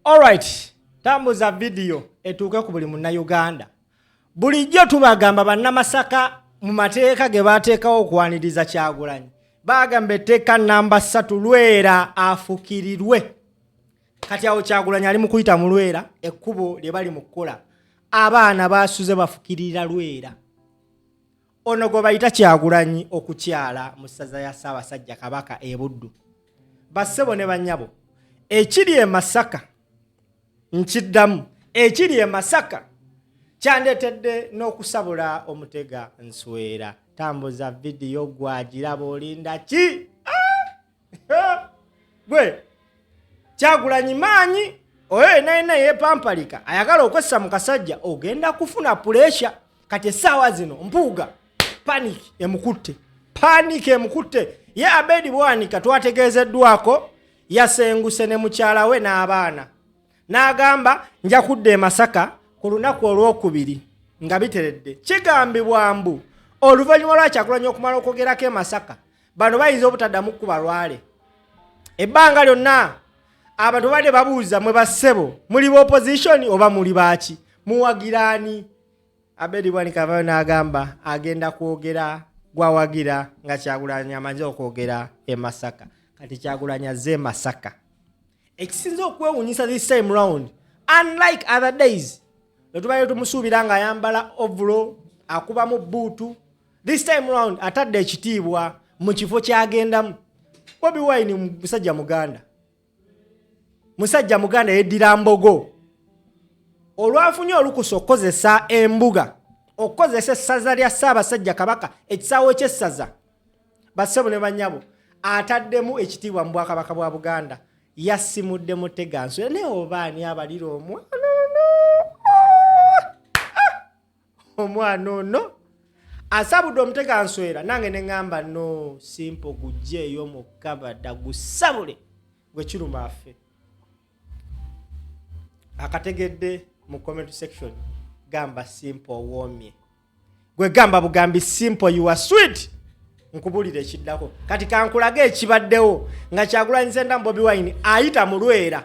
Alright, tambuza video etuuke ku buli munnayuganda. Bulijjo tubagamba bannamasaka mu mateeka ge baateekawo okwaniriza Kyagulanyi. Bagamba etteeka namba 3 Lwera afukirirwe. Kati awo Kyagulanyi ali mu kuyita mu Lwera, ekkubo lye bali mu kkola. Abaana baasuze bafukirira Lwera. Ono gwe bayita Kyagulanyi okukyala mu ssaza ya Ssaabasajja Kabaka e Buddu. Bassebo ne bannyabo, ekiri e Masaka nkiddamu, ekiri e Masaka kyandeetedde n'okusabula Omutega Nswera. Tambuza video gwagiraba olinda ki? Gwe Kyagulanyi maanyi oyo naye yeepampalika ayagala okwessa mu kasajja ogenda kufuna pressure. Kati essaawa zino mpuuga panic emukutte ye Abedi Bwanika twategeezeddwako yasenguse ne mukyala we n'abaana n'agamba nja kudda e Masaka ku lunaku olwokubiri nga biteredde. Kigambibwa mbu oluvannyuma lwa Kyagulanyi okumala okwogerako e Masaka bano bayinza obutaddamu kuba lwale. Ebbanga lyonna abantu bade babuuza mwe bassebo muli opposition oba muli baaki muwagirani. Abedi Bwanika avayo n'agamba agenda kwogera gwawagira nga Kyagulanyi amaze okwogera e Masaka. Kati Kyagulanyi azze Masaka. Ekisinza okwewuunyisa this time round, unlike other days lwetubayo tumusuubira nga ayambala ovulo akubamu buutu, this time round atadde ekitiibwa mu kifo kyagendamu. Bobi Wine musajja muganda yeddira mbogo olwafunye olukusa okukozesa embuga okukozesa essaza lya Ssaabasajja Kabaka ekisaawe ky'essaza. Bassebo ne bannyabo ataddemu ekitiibwa mu Bwakabaka bwa Buganda. Yasimudde Mutega Nswera ne obaani abalira omwana ono asabudde Omutega Nswera. Nange ne ngamba no simple gujjeeyo mu kabada gusabule gwe kiruma affe. Akategedde mu comment section gamba simple womye gwe gamba bugambi simple you are sweet nkubulira ekiddako. Kati kankulage ekibaddewo nga Kyagulanyi Nsenda Bobi Wine ayita mu Lwera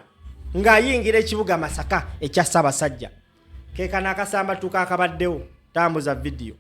ng'ayingira ekibuga Masaka ekya Ssaabasajja. Keeka n'akasamba tuka akabaddewo. Tambuza video.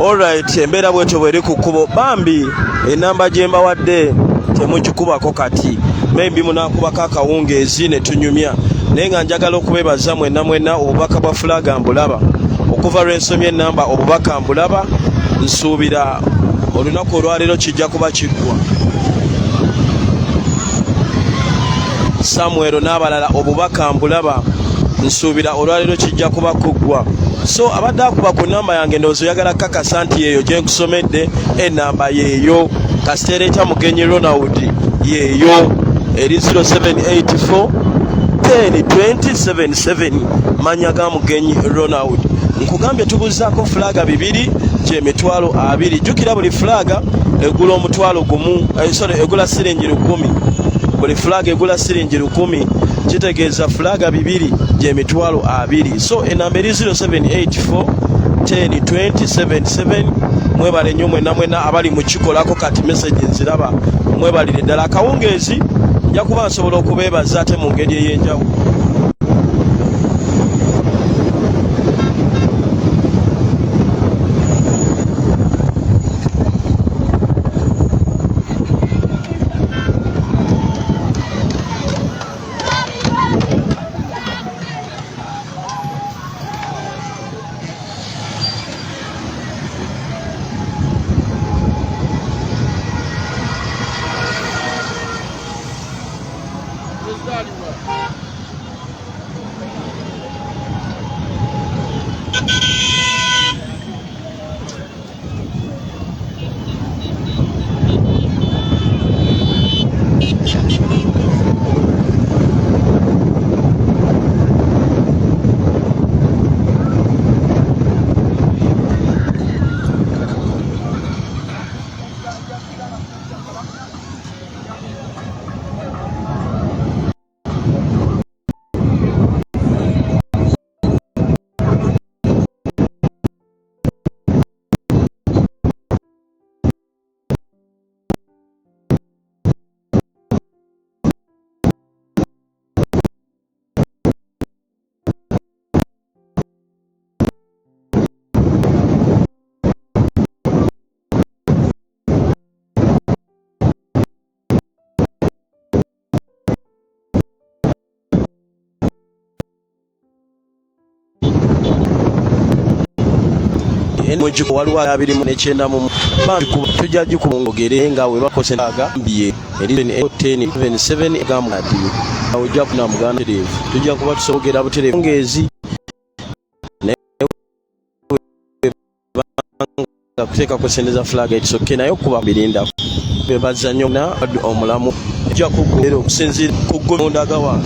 Alright, embeera bwetyo bweri ku kkubo bambi enamba gye mbawadde temukikubako kati maybe munaakubako akawungeezi ne tunyumya naye nga njagala okubeebaza mwenna obubaka bwa fulaga mbulaba okuva lw'ensomya ennamba obubaka mbulaba nsuubira olunaku olwaleero kijja kuba kiggwa. Samuel n'abalala obubaka mbulaba nsuubira olwaleero kijja kuba kuggwa. So abadde akuba ku namba yange ndowooza oyagala kakasa nti yeeyo gye nkusomedde ennamba yeeyo kasitereeta mugenyi Ronald yeeyo eri 0784 102077 manya ga mugenyi Ronald. Nkugambye tubuzaako fulaga 2 gy'emitwalo 20. Jjukira buli fulaga egula omutwalo gumu egula siringi 10. Buli fulaga egula siringi 10. Kitegeeza fulaga 2 gy'emitwalo 20. So enamba eri 0784 102077. Mwebale nnyo mwenna abali mu kikolako kati message nziraba. Mwebalire ddala akawungeezi nja kuba nsobola okubeebaza ate mu ngeri ey'enjawulo. mujiko waliwo 29 mu bambi tujja gikubongere nga we bakose agambye eri 10 gamadi ojja kuna muganda terevu tujja kuba tusobogera buterevu ngezi kuteeka kusendeza flag ekisoke naye okuba birinda bebaza nnyo na omulamu ojja kuggera okusinziira ku ggomonda gawa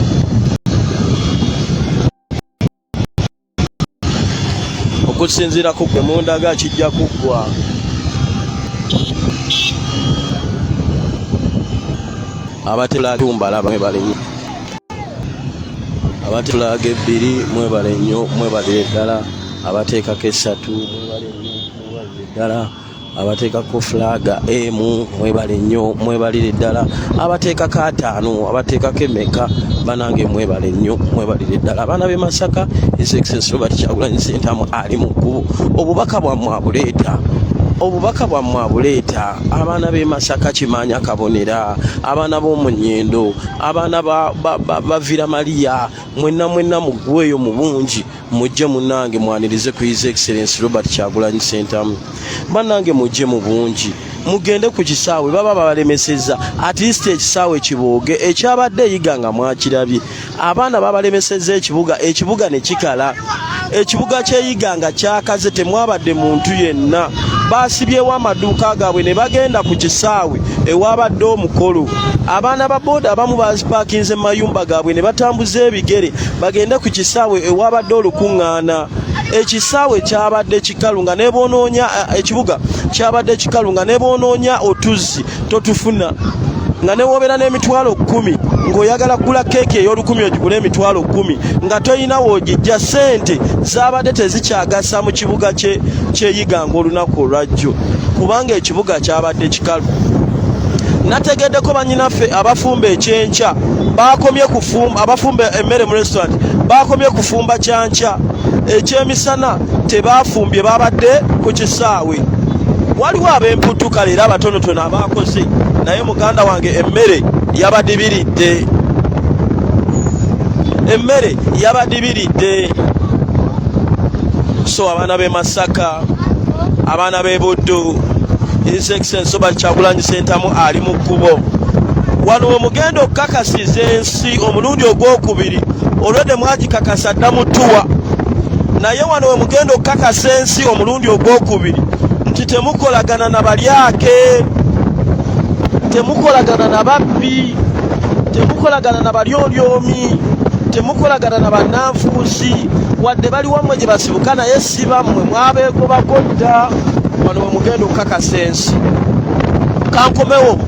okusinziira ku ggomonda ga kijja kuggwa abatela tumbala mwebale nnyo abatela gebbiri mwebale nnyo mwebale ddala abateekako 3 mwebale nnyo ddala abateekako flaga emu mwebale nnyo mwebalire ddala abateekako 5 abateekako emeka banange mwebale nnyo mwebalire ddala abaana b'e Masaka His Excellency Robert Kyagulanyi Ssentamu ali mu kkubo obubaka bwammwe abuleeta abaana b'e Masaka Kimanya Kabonera abaana b'omu Nnyendo abaana bavira Maria mwenna mugweyo mu bungi mujje munange mwanirize ku His Excellency Robert Kyagulanyi Ssentamu banange mujje mu bungi mugende ku kisaawe baba babalemeseza at least ekisaawe kibooge ekyabadde eyiga nga mwakirabye abaana babalemeseza ekibuga ne kikala ekibuga kyeyiga nga kyakaze temwabadde muntu yenna basibyewo amaduuka gaabwe ne bagenda ku kisaawe ewabadde omukolo abaana ba boda abamu bazipaakinze mu mayumba gaabwe ne batambuza ebigere bagende ku kisaawe ewabadde olukuŋŋaana ekisaawe kyabadde kikalu nga nebonoonya ekibuga kyabadde kikalu nga nebonoonya otuzzi totufuna nga newobeera n'emitwalo 10 ng'oyagala kugula keeki ey'olukumi ogigula emitwalo 10 nga toyina woogijja sente zaabadde tezikyagasa mu kibuga kyeyiganga olunaku olwajjo kubanga ekibuga kyabadde kikalu. Nategeddeko bannyinaffe abafumba ekyenkya bakomye kufumba abafumba emmere mu restaurant bakomye kufumba kyankya ekyemisana tebafumbye babadde ku kisaawe. Waliwo ab'emputu kale era abatonotono abakoze naye muganda wange emmere yabadibiridde. So abaana b'e Masaka abaana b'e Buddu His Excellency Robert Kyagulanyi Ssentamu ali mu kkubo wano omugenda okukakasiza ensi omulundi ogwokubiri olwedde mwagikakasa dda mutuwa naye wano we mugenda okukakasa ensi omulundi ogwokubiri nti temukolagana na balyake temukolagana na babbi temukolagana na balyolyomi temukolagana na bannanfuusi wadde bali wammwe gye basibuka naye si bammwe mwabeegobako dda wano we mugenda okukakasa ensi. Kankomewo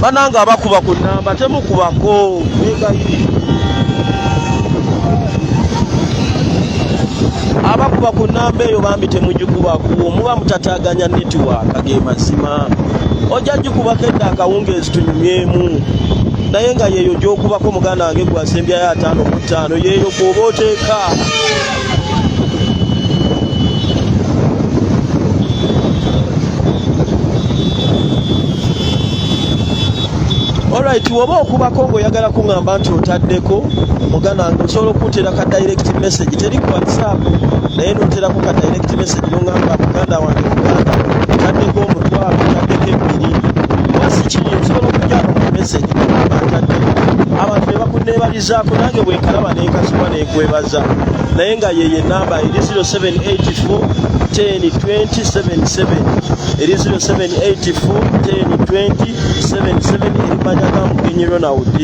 bananga abakuba ku nnamba temukubako abakuba ku nnamba eyo bambi temugikubako muba mutataganya netiwaaka ge mazima ojja gikubako edda akawungeezi tunyumyemu naye nga yeeyo gyokubako muganda wange gwasembyayo 5 ku 5 yeeyo gwoba oteeka. Alright, woba okubako ng'oyagala kuŋŋamba nti otaddeko muganda wange osobola okuteera ka direct message teri ku WhatsApp naye n'oteerako ka direct message n'oŋŋamba muganda wange muganda otaddeko omutwalo otaddeko 2 wasi kiri osobola okujjako ku message n'oŋŋamba ntaddeko abantu be bakunneebalizaako nange bwenkalaba neekasuba neekwebaza naye nga yeyo ennamba eri 0784 102077 eri 0784 102077 eri Manyaga Mugenyi Ronald